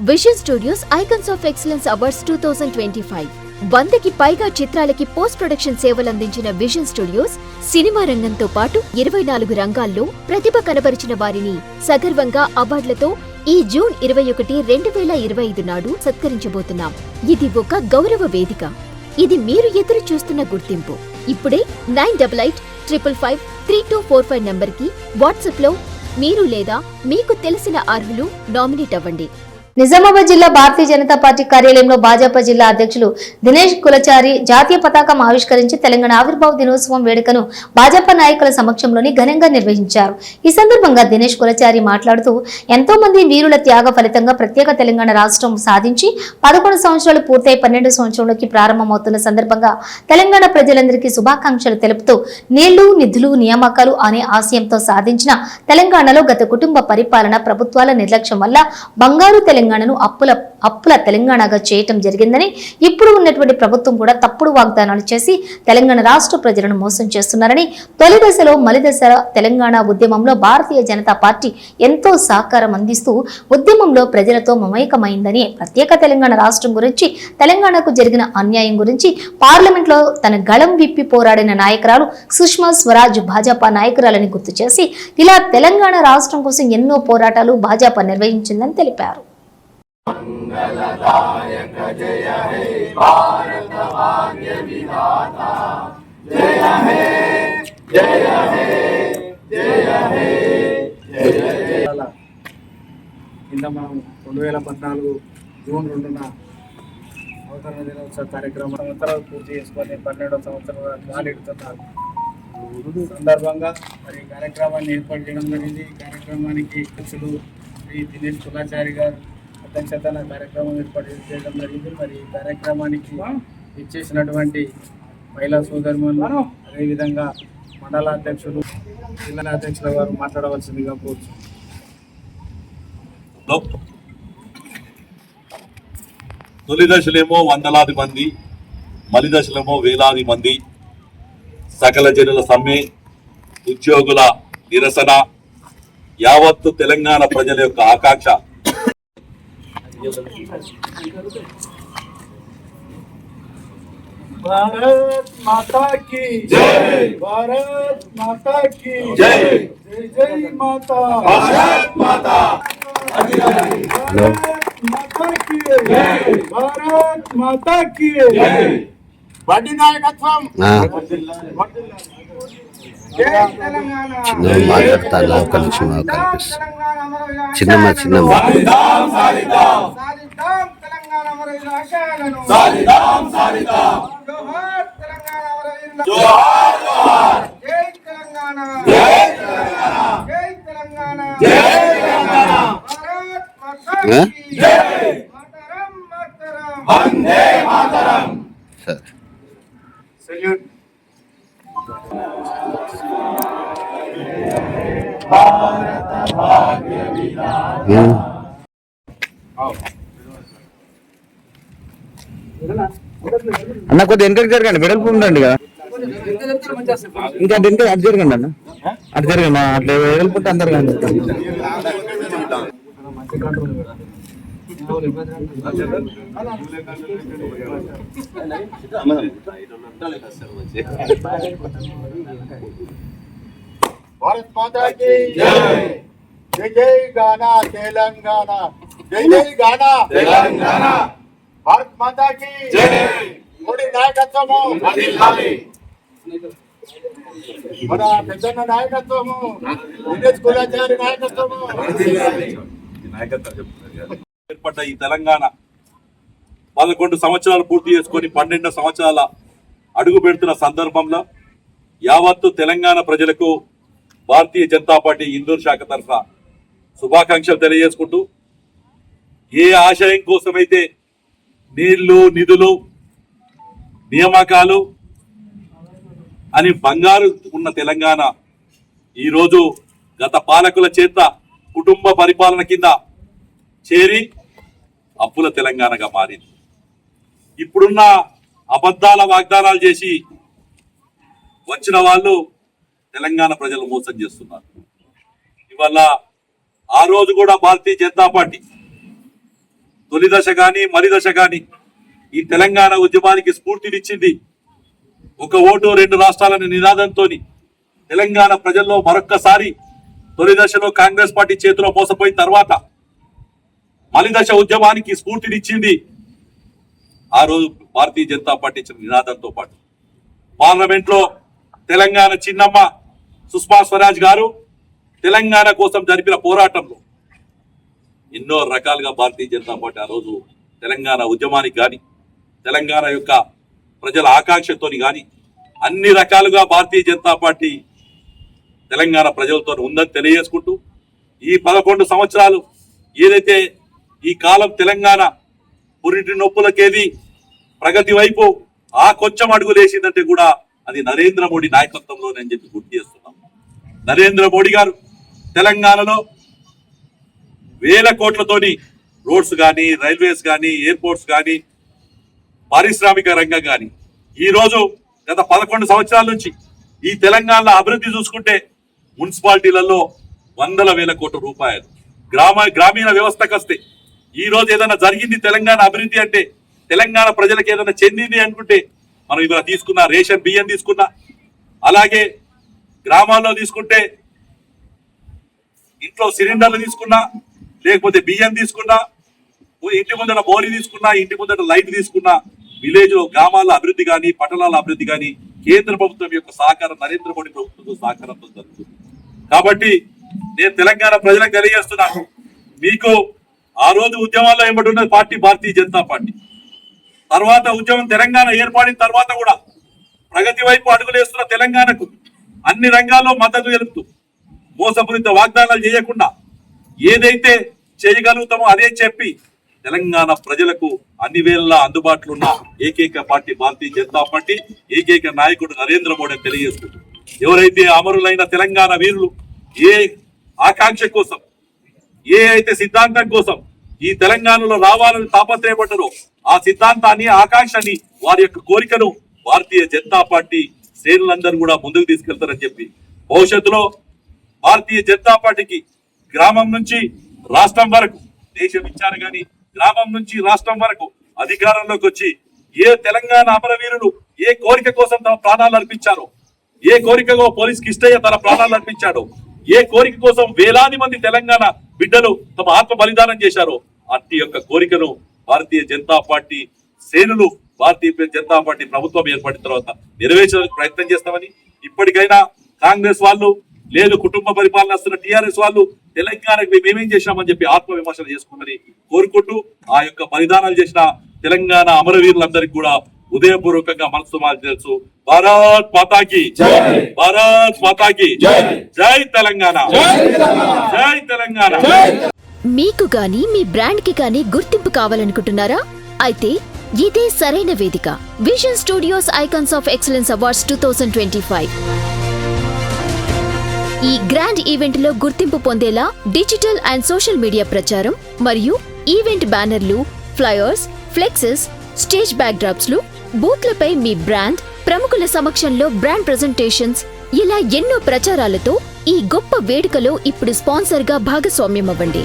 Vision studios icons of excellence awards 2025 100కి పైగా చిత్రాలకి post production సేవలు అందించిన విజన్ స్టూడియోస్ సినిమా రంగంతో పాటు 24 రంగాల్లో ప్రతిభ కనబరిచిన వారిని సగర్వంగా అవార్డులతో ఈ జూన్ 21, 2025 నాడు సత్కరించబోతున్నాం. ఇది ఒక గౌరవ వేదిక. ఇది మీరు ఎదురు చూస్తున్న గుర్తింపు. ఇప్పుడే 9855553245 నంబర్కి వాట్సాప్లో మీరు లేదా మీకు తెలిసిన అర్హులు నామినేట్ అవ్వండి. నిజామాబాద్ జిల్లా భారతీయ జనతా పార్టీ కార్యాలయంలో భాజపా జిల్లా అధ్యక్షులు దినేష్ కులచారి జాతీయ పతాకం ఆవిష్కరించి తెలంగాణ ఆవిర్భావ దినోత్సవం వేడుకను భాజపా నాయకుల సమక్షంలోని ఘనంగా నిర్వహించారు. ఈ సందర్భంగా దినేష్ కులచారి మాట్లాడుతూ ఎంతో మంది వీరుల త్యాగ ఫలితంగా ప్రత్యేక తెలంగాణ రాష్ట్రం సాధించి 11 సంవత్సరాలు పూర్తయి 12 సంవత్సరంలోకి ప్రారంభమవుతున్న సందర్భంగా తెలంగాణ ప్రజలందరికీ శుభాకాంక్షలు తెలుపుతూ నీళ్లు, నిధులు, నియామకాలు అనే ఆశయంతో సాధించిన తెలంగాణలో గత కుటుంబ పరిపాలన ప్రభుత్వాల నిర్లక్ష్యం వల్ల బంగారు తెలంగాణను అప్పుల తెలంగాణగా చేయటం జరిగిందని, ఇప్పుడు ఉన్నటువంటి ప్రభుత్వం కూడా తప్పుడు వాగ్దానాలు చేసి తెలంగాణ రాష్ట్ర ప్రజలను మోసం చేస్తున్నారని, తొలి దశలో మలిదశ తెలంగాణ ఉద్యమంలో భారతీయ జనతా పార్టీ ఎంతో సహకారం అందిస్తూ ఉద్యమంలో ప్రజలతో మమేకమైందని, ప్రత్యేక తెలంగాణ రాష్ట్రం గురించి, తెలంగాణకు జరిగిన అన్యాయం గురించి పార్లమెంట్లో తన గళం విప్పి పోరాడిన నాయకురాలు సుష్మా స్వరాజ్ భాజపా నాయకురాలని గుర్తు చేసి, ఇలా తెలంగాణ రాష్ట్రం కోసం ఎన్నో పోరాటాలు భాజపా నిర్వహించిందని తెలిపారు. मंगलदायक जय हे भारत भाग्य विधाता जय हे जय हे जय हे जय हे కింద మనం 2014 జూన్ 2న అవతరణ దినోత్సవ కార్యక్రమం సంవత్సరాలు పూర్తి చేసుకొని 12వ సంవత్సరాలు కాలిడుతున్నారు. సందర్భంగా మరి కార్యక్రమాన్ని ఏర్పాటు చేయడం జరిగింది. ఈ కార్యక్రమానికి అధ్యక్షులు శ్రీ దినేష్ కులాచారి గారు అధ్యక్షతన కార్యక్రమం ఏర్పాటు చేయడం జరిగింది. మరి ఈ కార్యక్రమానికి ఇచ్చేసినటువంటి మహిళా సోదరులు, అదేవిధంగా మండల అధ్యక్షులు, జిల్లా అధ్యక్షుల వారు మాట్లాడవలసిందిగా కోరుచు. తొలి దశలేమో వందలాది మంది, మలి దశలేమో వేలాది మంది, సకల జనుల సమ్మె, ఉద్యోగుల నిరసన, యావత్తు తెలంగాణ ప్రజల యొక్క ఆకాంక్ష. भारत माता की जय, भारत माता की जय, जय जय माता, भारत माता भारत माता की जय, भारत माता की जय. बड़ी नायकत्वम जय तेलंगाना, మాట్లాడతాను ఒక నిమిషం చిన్నమ్మ సాధిద్దాం సాధిద్దాం సాధిద్దాం తెలంగాణ అమరవీరుల ఆశయాలను, సాధిద్దాం సాధిద్దాం జోహార్ తెలంగాణ అమరవీరుల, జోహార్ జోహార్ జై తెలంగాణ, జై తెలంగాణ జై తెలంగాణ, జై తెలంగాణ భారత్ మాతా की జై మాతరం మాతరం వందే మాతరం. సరే సెల్యూట్. భారత భాగ్య విధాత అన్న కొద్దిగా వెనకకి జరగండి, వెడల్పు ఉండండి కదా, ఇంకా వెనక అటు జరగండి అన్న, అటు జరగండి, అట్లా వెడల్పుంటే అందరు కానీ भारत माता की जय, जय जय गाना तेलंगाना, जय जय गाना తెలంగాణ भारत माता की జై మోడీ నాయకత్వము వర్ధిల్లాలి. మన పెద్దన్న నాయకత్వము, దినేష్ కులాచారి నాయకత్వము. ఏర్పడ్డ ఈ తెలంగాణ 11 సంవత్సరాలు పూర్తి చేసుకొని 12 సంవత్సరాల అడుగు పెడుతున్న సందర్భంలో యావత్తు తెలంగాణ ప్రజలకు భారతీయ జనతా పార్టీ ఇందూరు శాఖ తరఫున శుభాకాంక్షలు తెలియజేసుకుంటూ, ఏ ఆశయం కోసమైతే నీళ్లు, నిధులు, నియామకాలు అని బంగారు ఉన్న తెలంగాణ ఈరోజు గత పాలకుల చేత కుటుంబ పరిపాలన కింద చేరి అప్పుల తెలంగాణగా మారింది. ఇప్పుడున్న అబద్ధాల వాగ్దానాలు చేసి వచ్చిన వాళ్ళు తెలంగాణ ప్రజలు మోసం చేస్తున్నారు. ఇవాళ ఆ రోజు కూడా భారతీయ జనతా పార్టీ తొలి దశ గాని మలి దశ గాని ఈ తెలంగాణ ఉద్యమానికి స్ఫూర్తినిచ్చింది. ఒక ఓటు రెండు రాష్ట్రాలనే నినాదంతో తెలంగాణ ప్రజల్లో మరొక్కసారి తొలి దశలో కాంగ్రెస్ పార్టీ చేతిలో మోసపోయిన తర్వాత మలి దశ ఉద్యమానికి స్ఫూర్తినిచ్చింది ఆ రోజు భారతీయ జనతా పార్టీ ఇచ్చిన నినాదంతో పాటు పార్లమెంట్ లో తెలంగాణ చిన్నమ్మ సుష్మా స్వరాజ్ గారు తెలంగాణ కోసం జరిపిన పోరాటంలో ఎన్నో రకాలుగా భారతీయ జనతా పార్టీ ఆ రోజు తెలంగాణ ఉద్యమానికి కానీ తెలంగాణ యొక్క ప్రజల ఆకాంక్షతోని కానీ అన్ని రకాలుగా భారతీయ జనతా పార్టీ తెలంగాణ ప్రజలతో ఉందని తెలియజేసుకుంటూ ఈ 11 సంవత్సరాలు ఏదైతే ఈ కాలం తెలంగాణ పురిటి నొప్పులకేది ప్రగతి వైపు ఆ కొంచెం అడుగులు వేసిందంటే కూడా అది నరేంద్ర మోడీ నాయకత్వంలోనే అని చెప్పి గుర్తు చేస్తున్నాం. నరేంద్ర మోడీ గారు తెలంగాణలో వేల కోట్లతోని రోడ్స్ కానీ రైల్వేస్ కానీ ఎయిర్పోర్ట్స్ కానీ పారిశ్రామిక రంగం కానీ ఈ రోజు గత 11 సంవత్సరాల నుంచి ఈ తెలంగాణలో అభివృద్ధి చూసుకుంటే మున్సిపాలిటీలలో వందల వేల కోట్ల రూపాయలు గ్రామీణ వ్యవస్థకు వస్తే ఈ రోజు ఏదైనా జరిగింది తెలంగాణ అభివృద్ధి అంటే తెలంగాణ ప్రజలకు ఏదైనా చెందింది అనుకుంటే మనం ఇవాళ తీసుకున్న రేషన్ బియ్యం తీసుకున్నా అలాగే గ్రామాల్లో తీసుకుంటే ఇంట్లో సిలిండర్లు తీసుకున్నా లేకపోతే బియ్యం తీసుకున్నా ఇంటి ముందర మోరీ తీసుకున్నా ఇంటి ముందర లైట్ తీసుకున్నా విలేజ్ లో గ్రామాల అభివృద్ధి కానీ పట్టణాల అభివృద్ధి కానీ కేంద్ర ప్రభుత్వం యొక్క సహకారం నరేంద్ర మోడీ ప్రభుత్వంతో సహకారంతో జరుగుతుంది. కాబట్టి నేను తెలంగాణ ప్రజలకు తెలియజేస్తున్నాను, మీకు ఆ రోజు ఉద్యమాల్లో ఏమిటి ఉన్నది పార్టీ భారతీయ జనతా పార్టీ. తర్వాత ఉద్యమం తెలంగాణ ఏర్పడిన తర్వాత కూడా ప్రగతి వైపు అడుగులేస్తున్న తెలంగాణకు అన్ని రంగాల్లో మద్దతు తెలుపుతూ మోసపూరిత వాగ్దానాలు చేయకుండా ఏదైతే చేయగలుగుతామో అదే చెప్పి తెలంగాణ ప్రజలకు అన్ని వేళలా అందుబాటులో ఉన్న ఏకైక పార్టీ భారతీయ జనతా పార్టీ, ఏకైక నాయకుడు నరేంద్ర మోడీ తెలియజేస్తుంది. ఎవరైతే అమరులైన తెలంగాణ వీరులు ఏ ఆకాంక్ష కోసం ఏ అయితే సిద్ధాంతం కోసం ఈ తెలంగాణలో రావాలని తాపత్రయపడ్డారో ఆ సిద్ధాంతాన్ని ఆకాంక్షని వారి యొక్క కోరికను భారతీయ జనతా పార్టీ శ్రేణులందరూ కూడా ముందుకు తీసుకెళ్తారని చెప్పి భవిష్యత్తులో భారతీయ జనతా పార్టీకి గ్రామం నుంచి రాష్ట్రం వరకు దేశం ఇచ్చారు కానీ గ్రామం నుంచి రాష్ట్రం వరకు అధికారంలోకి వచ్చి ఏ తెలంగాణ అమరవీరులు ఏ కోరిక కోసం తమ ప్రాణాలు అర్పించారో, ఏ కోరికగా పోలీస్ కిష్టయ్య తన ప్రాణాలు అర్పించాడో, ఏ కోరిక కోసం వేలాది మంది తెలంగాణ బిడ్డలు తమ ఆత్మ బలిదానం చేశారో అట్టి యొక్క కోరికను భారతీయ జనతా పార్టీ శ్రేణులు భారతీయ జనతా పార్టీ ప్రభుత్వం ఏర్పడిన తర్వాత నెరవేర్చడానికి ప్రయత్నం చేస్తామని, ఇప్పటికైనా కాంగ్రెస్ వాళ్ళు లేదు కుటుంబ పరిపాలన వస్తున్న టీఆర్ఎస్ వాళ్ళు తెలంగాణకు మేమేం చేశామని చెప్పి ఆత్మ విమర్శన చేసుకోమని కోరుకుంటూ ఆ యొక్క బలిదానాలు చేసిన తెలంగాణ అమరవీరులందరికీ కూడా ఉదయపూర్వకంగా మనసు తెలుసు. భారత్ మాతాకి భారత్ మాతాకి జై తెలంగాణ, జై తెలంగాణ. మీకు గాని మీ బ్రాండ్ కి గాని గుర్తింపు కావాలనుకుంటున్నారా? అయితే ఇదే సరైన వేదిక. Vision studios icons of excellence awards 2025. ఈ గ్రాండ్ ఈవెంట్ లో గుర్తింపు పొందేలా డిజిటల్ అండ్ సోషల్ మీడియా ప్రచారం మరియు ఈవెంట్ బ్యానర్లు, flyers, plexus, stage back drops లు, బూత్లపై మీ బ్రాండ్, ప్రముఖుల సమక్షంలో బ్రాండ్ ప్రెజెంటేషన్స్, ఇలా ఎన్నో ప్రచారాలతో ఈ గొప్ప వేడుకలో ఇప్పుడు స్పాన్సర్ గా భాగస్వామ్యం అవ్వండి.